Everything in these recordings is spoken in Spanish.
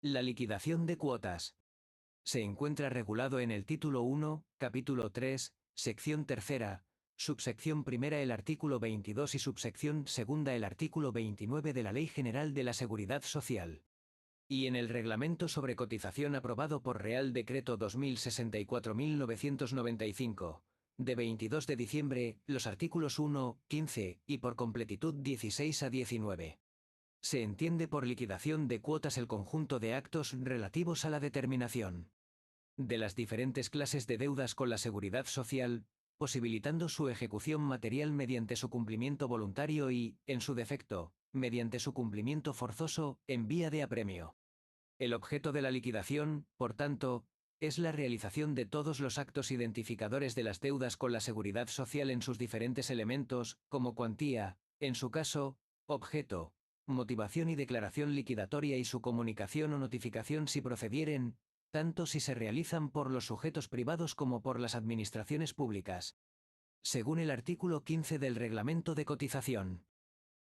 La liquidación de cuotas. Se encuentra regulado en el título 1, capítulo 3, sección tercera, subsección primera el artículo 22 y subsección segunda el artículo 29 de la Ley General de la Seguridad Social. Y en el Reglamento sobre Cotización aprobado por Real Decreto 2064-1995, de 22 de diciembre, los artículos 1, 15 y por completitud 16 a 19. Se entiende por liquidación de cuotas el conjunto de actos relativos a la determinación de las diferentes clases de deudas con la Seguridad Social, posibilitando su ejecución material mediante su cumplimiento voluntario y, en su defecto, mediante su cumplimiento forzoso, en vía de apremio. El objeto de la liquidación, por tanto, es la realización de todos los actos identificadores de las deudas con la Seguridad Social en sus diferentes elementos, como cuantía, en su caso, objeto, motivación y declaración liquidatoria y su comunicación o notificación si procedieren, tanto si se realizan por los sujetos privados como por las administraciones públicas. Según el artículo 15 del Reglamento de Cotización.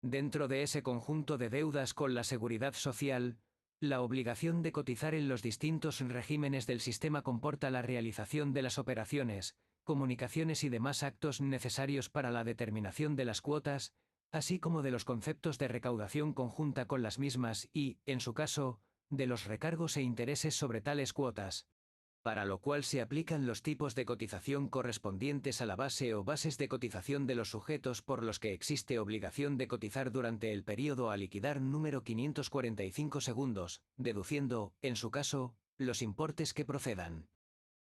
Dentro de ese conjunto de deudas con la Seguridad Social, la obligación de cotizar en los distintos regímenes del sistema comporta la realización de las operaciones, comunicaciones y demás actos necesarios para la determinación de las cuotas, así como de los conceptos de recaudación conjunta con las mismas y, en su caso, de los recargos e intereses sobre tales cuotas, para lo cual se aplican los tipos de cotización correspondientes a la base o bases de cotización de los sujetos por los que existe obligación de cotizar durante el período a liquidar número 545 segundos, deduciendo, en su caso, los importes que procedan.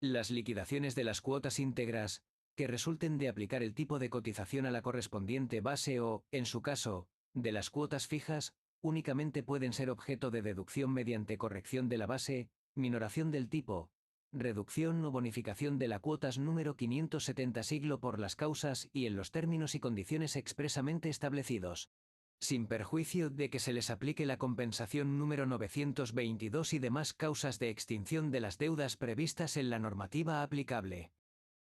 Las liquidaciones de las cuotas íntegras, que resulten de aplicar el tipo de cotización a la correspondiente base o, en su caso, de las cuotas fijas, únicamente pueden ser objeto de deducción mediante corrección de la base, minoración del tipo, reducción o bonificación de la cuotas número 570 siglo por las causas y en los términos y condiciones expresamente establecidos, sin perjuicio de que se les aplique la compensación número 922 y demás causas de extinción de las deudas previstas en la normativa aplicable.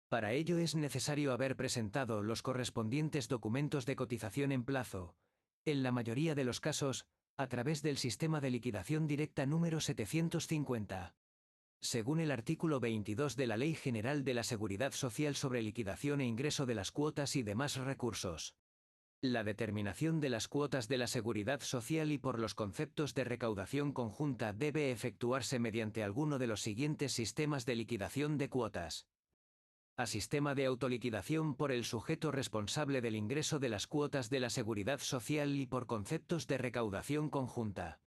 Para ello es necesario haber presentado los correspondientes documentos de cotización en plazo, en la mayoría de los casos, a través del sistema de liquidación directa número 750. Según el artículo 22 de la Ley General de la Seguridad Social sobre liquidación e ingreso de las cuotas y demás recursos. La determinación de las cuotas de la Seguridad Social y por los conceptos de recaudación conjunta debe efectuarse mediante alguno de los siguientes sistemas de liquidación de cuotas. A sistema de autoliquidación por el sujeto responsable del ingreso de las cuotas de la Seguridad Social y por conceptos de recaudación conjunta.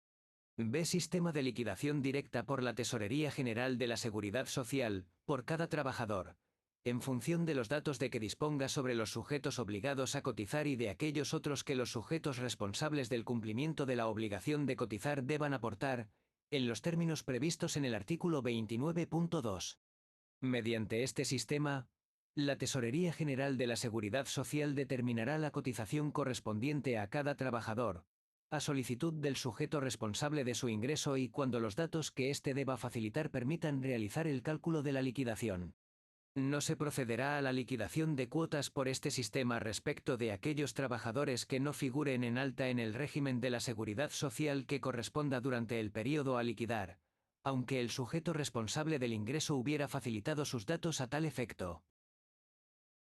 B. Sistema de liquidación directa por la Tesorería General de la Seguridad Social, por cada trabajador, en función de los datos de que disponga sobre los sujetos obligados a cotizar y de aquellos otros que los sujetos responsables del cumplimiento de la obligación de cotizar deban aportar, en los términos previstos en el artículo 29.2. Mediante este sistema, la Tesorería General de la Seguridad Social determinará la cotización correspondiente a cada trabajador, a solicitud del sujeto responsable de su ingreso y cuando los datos que éste deba facilitar permitan realizar el cálculo de la liquidación. No se procederá a la liquidación de cuotas por este sistema respecto de aquellos trabajadores que no figuren en alta en el régimen de la Seguridad Social que corresponda durante el período a liquidar, aunque el sujeto responsable del ingreso hubiera facilitado sus datos a tal efecto.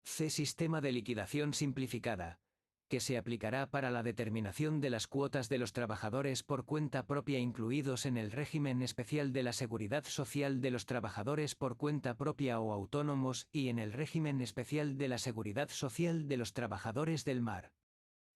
C. Sistema de liquidación simplificada, que se aplicará para la determinación de las cuotas de los trabajadores por cuenta propia incluidos en el régimen especial de la Seguridad Social de los trabajadores por cuenta propia o autónomos y en el régimen especial de la Seguridad Social de los trabajadores del mar.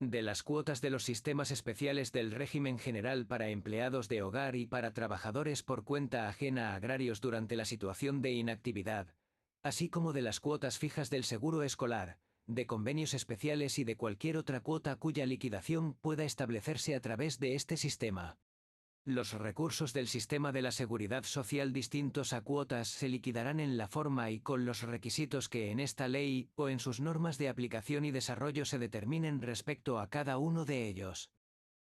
De las cuotas de los sistemas especiales del régimen general para empleados de hogar y para trabajadores por cuenta ajena a agrarios durante la situación de inactividad, así como de las cuotas fijas del seguro escolar, de convenios especiales y de cualquier otra cuota cuya liquidación pueda establecerse a través de este sistema. Los recursos del sistema de la Seguridad Social distintos a cuotas se liquidarán en la forma y con los requisitos que en esta ley o en sus normas de aplicación y desarrollo se determinen respecto a cada uno de ellos.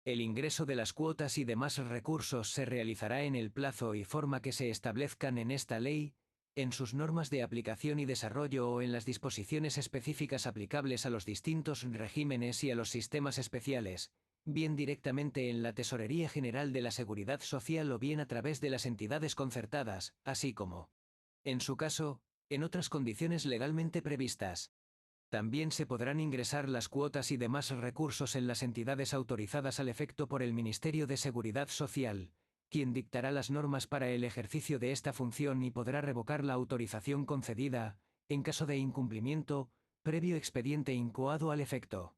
El ingreso de las cuotas y demás recursos se realizará en el plazo y forma que se establezcan en esta ley, en sus normas de aplicación y desarrollo o en las disposiciones específicas aplicables a los distintos regímenes y a los sistemas especiales, bien directamente en la Tesorería General de la Seguridad Social o bien a través de las entidades concertadas, así como, en su caso, en otras condiciones legalmente previstas. También se podrán ingresar las cuotas y demás recursos en las entidades autorizadas al efecto por el Ministerio de Seguridad Social, quien dictará las normas para el ejercicio de esta función y podrá revocar la autorización concedida, en caso de incumplimiento, previo expediente incoado al efecto.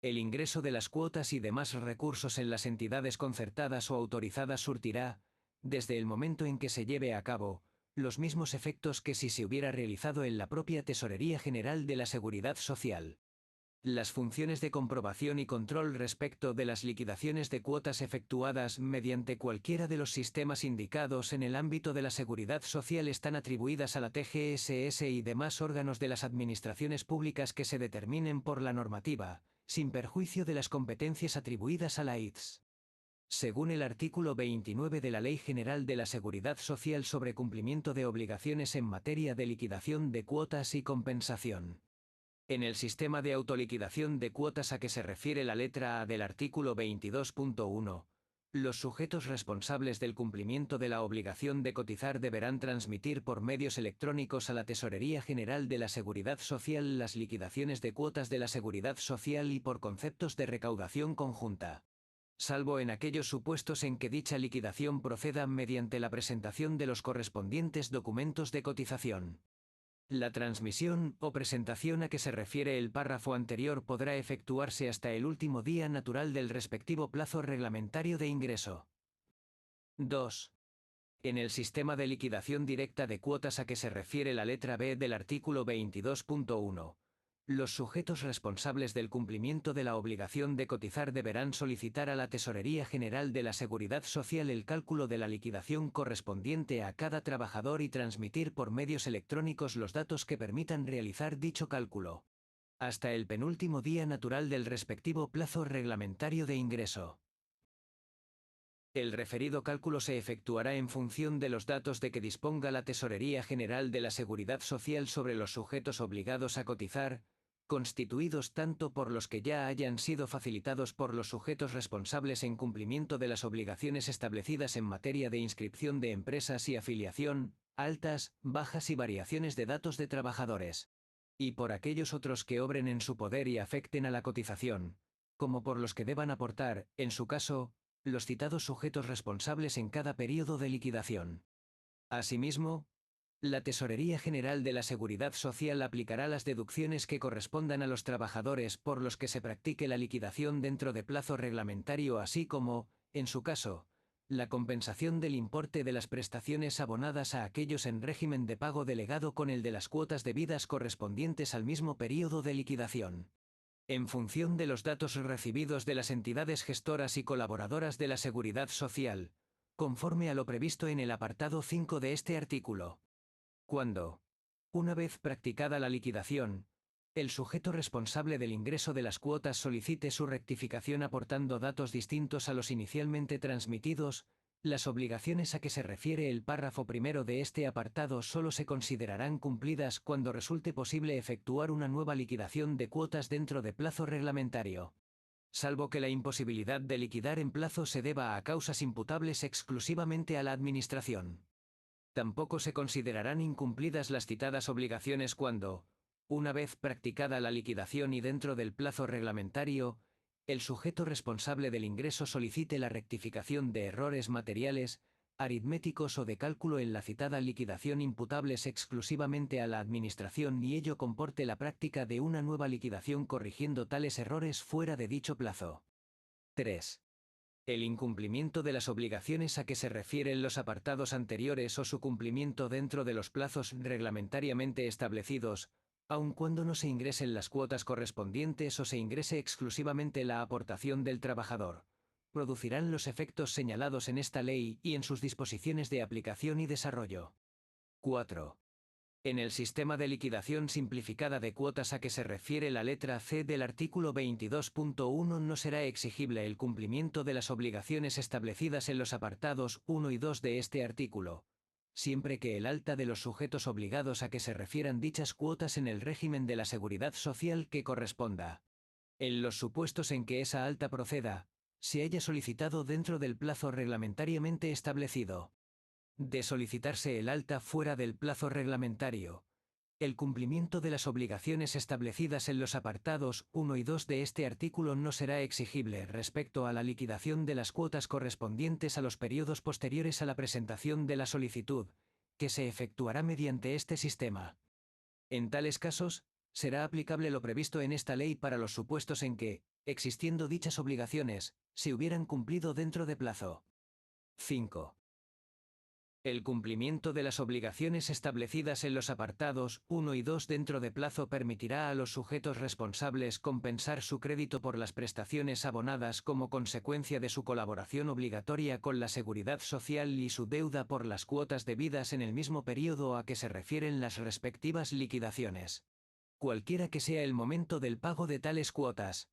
El ingreso de las cuotas y demás recursos en las entidades concertadas o autorizadas surtirá, desde el momento en que se lleve a cabo, los mismos efectos que si se hubiera realizado en la propia Tesorería General de la Seguridad Social. Las funciones de comprobación y control respecto de las liquidaciones de cuotas efectuadas mediante cualquiera de los sistemas indicados en el ámbito de la seguridad social están atribuidas a la TGSS y demás órganos de las administraciones públicas que se determinen por la normativa, sin perjuicio de las competencias atribuidas a la ITS. Según el artículo 29 de la Ley General de la Seguridad Social sobre cumplimiento de obligaciones en materia de liquidación de cuotas y compensación. En el sistema de autoliquidación de cuotas a que se refiere la letra A del artículo 22.1, los sujetos responsables del cumplimiento de la obligación de cotizar deberán transmitir por medios electrónicos a la Tesorería General de la Seguridad Social las liquidaciones de cuotas de la Seguridad Social y por conceptos de recaudación conjunta, salvo en aquellos supuestos en que dicha liquidación proceda mediante la presentación de los correspondientes documentos de cotización. La transmisión o presentación a que se refiere el párrafo anterior podrá efectuarse hasta el último día natural del respectivo plazo reglamentario de ingreso. 2. En el sistema de liquidación directa de cuotas a que se refiere la letra B del artículo 22.1, los sujetos responsables del cumplimiento de la obligación de cotizar deberán solicitar a la Tesorería General de la Seguridad Social el cálculo de la liquidación correspondiente a cada trabajador y transmitir por medios electrónicos los datos que permitan realizar dicho cálculo, hasta el penúltimo día natural del respectivo plazo reglamentario de ingreso. El referido cálculo se efectuará en función de los datos de que disponga la Tesorería General de la Seguridad Social sobre los sujetos obligados a cotizar, constituidos tanto por los que ya hayan sido facilitados por los sujetos responsables en cumplimiento de las obligaciones establecidas en materia de inscripción de empresas y afiliación, altas, bajas y variaciones de datos de trabajadores, y por aquellos otros que obren en su poder y afecten a la cotización, como por los que deban aportar, en su caso, los citados sujetos responsables en cada período de liquidación. Asimismo, la Tesorería General de la Seguridad Social aplicará las deducciones que correspondan a los trabajadores por los que se practique la liquidación dentro de plazo reglamentario, así como, en su caso, la compensación del importe de las prestaciones abonadas a aquellos en régimen de pago delegado con el de las cuotas debidas correspondientes al mismo período de liquidación, en función de los datos recibidos de las entidades gestoras y colaboradoras de la Seguridad Social, conforme a lo previsto en el apartado 5 de este artículo. Cuando, una vez practicada la liquidación, el sujeto responsable del ingreso de las cuotas solicite su rectificación aportando datos distintos a los inicialmente transmitidos, las obligaciones a que se refiere el párrafo primero de este apartado solo se considerarán cumplidas cuando resulte posible efectuar una nueva liquidación de cuotas dentro de plazo reglamentario, salvo que la imposibilidad de liquidar en plazo se deba a causas imputables exclusivamente a la Administración. Tampoco se considerarán incumplidas las citadas obligaciones cuando, una vez practicada la liquidación y dentro del plazo reglamentario, el sujeto responsable del ingreso solicite la rectificación de errores materiales, aritméticos o de cálculo en la citada liquidación imputables exclusivamente a la Administración y ello comporte la práctica de una nueva liquidación corrigiendo tales errores fuera de dicho plazo. 3. El incumplimiento de las obligaciones a que se refieren los apartados anteriores o su cumplimiento dentro de los plazos reglamentariamente establecidos, aun cuando no se ingresen las cuotas correspondientes o se ingrese exclusivamente la aportación del trabajador, producirán los efectos señalados en esta ley y en sus disposiciones de aplicación y desarrollo. 4. En el sistema de liquidación simplificada de cuotas a que se refiere la letra C del artículo 22.1 no será exigible el cumplimiento de las obligaciones establecidas en los apartados 1 y 2 de este artículo, siempre que el alta de los sujetos obligados a que se refieran dichas cuotas en el régimen de la seguridad social que corresponda. En los supuestos en que esa alta proceda, se haya solicitado dentro del plazo reglamentariamente establecido. De solicitarse el alta fuera del plazo reglamentario, el cumplimiento de las obligaciones establecidas en los apartados 1 y 2 de este artículo no será exigible respecto a la liquidación de las cuotas correspondientes a los periodos posteriores a la presentación de la solicitud, que se efectuará mediante este sistema. En tales casos, será aplicable lo previsto en esta ley para los supuestos en que, existiendo dichas obligaciones, se hubieran cumplido dentro de plazo. 5. El cumplimiento de las obligaciones establecidas en los apartados 1 y 2 dentro de plazo permitirá a los sujetos responsables compensar su crédito por las prestaciones abonadas como consecuencia de su colaboración obligatoria con la Seguridad Social y su deuda por las cuotas debidas en el mismo periodo a que se refieren las respectivas liquidaciones. Cualquiera que sea el momento del pago de tales cuotas.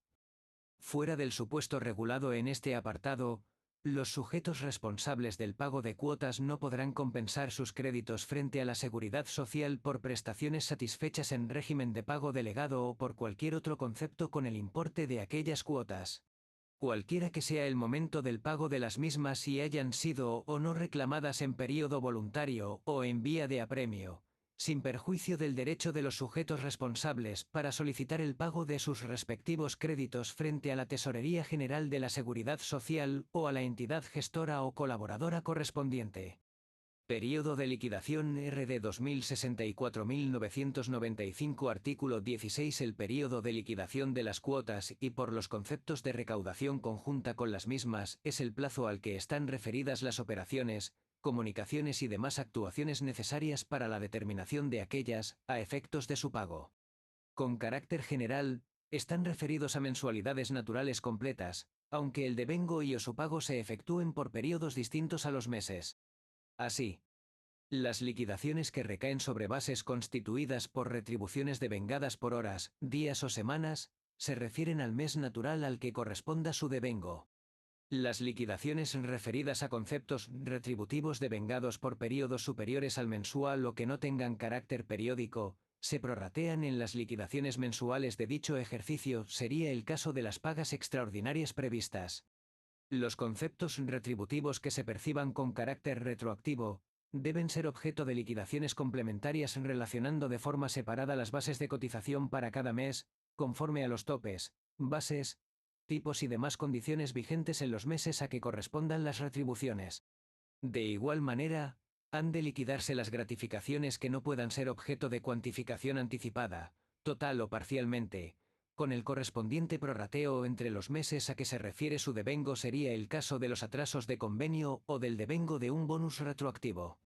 Fuera del supuesto regulado en este apartado, los sujetos responsables del pago de cuotas no podrán compensar sus créditos frente a la Seguridad Social por prestaciones satisfechas en régimen de pago delegado o por cualquier otro concepto con el importe de aquellas cuotas. Cualquiera que sea el momento del pago de las mismas y hayan sido o no reclamadas en período voluntario o en vía de apremio, sin perjuicio del derecho de los sujetos responsables para solicitar el pago de sus respectivos créditos frente a la Tesorería General de la Seguridad Social o a la entidad gestora o colaboradora correspondiente. Período de liquidación RD 2064-1995 Artículo 16 El período de liquidación de las cuotas y por los conceptos de recaudación conjunta con las mismas es el plazo al que están referidas las operaciones, comunicaciones y demás actuaciones necesarias para la determinación de aquellas, a efectos de su pago. Con carácter general, están referidos a mensualidades naturales completas, aunque el devengo y o su pago se efectúen por periodos distintos a los meses. Así, las liquidaciones que recaen sobre bases constituidas por retribuciones devengadas por horas, días o semanas, se refieren al mes natural al que corresponda su devengo. Las liquidaciones referidas a conceptos retributivos devengados por periodos superiores al mensual o que no tengan carácter periódico, se prorratean en las liquidaciones mensuales de dicho ejercicio, sería el caso de las pagas extraordinarias previstas. Los conceptos retributivos que se perciban con carácter retroactivo, deben ser objeto de liquidaciones complementarias relacionando de forma separada las bases de cotización para cada mes, conforme a los topes, bases, tipos y demás condiciones vigentes en los meses a que correspondan las retribuciones. De igual manera, han de liquidarse las gratificaciones que no puedan ser objeto de cuantificación anticipada, total o parcialmente, con el correspondiente prorrateo entre los meses a que se refiere su devengo sería el caso de los atrasos de convenio o del devengo de un bonus retroactivo.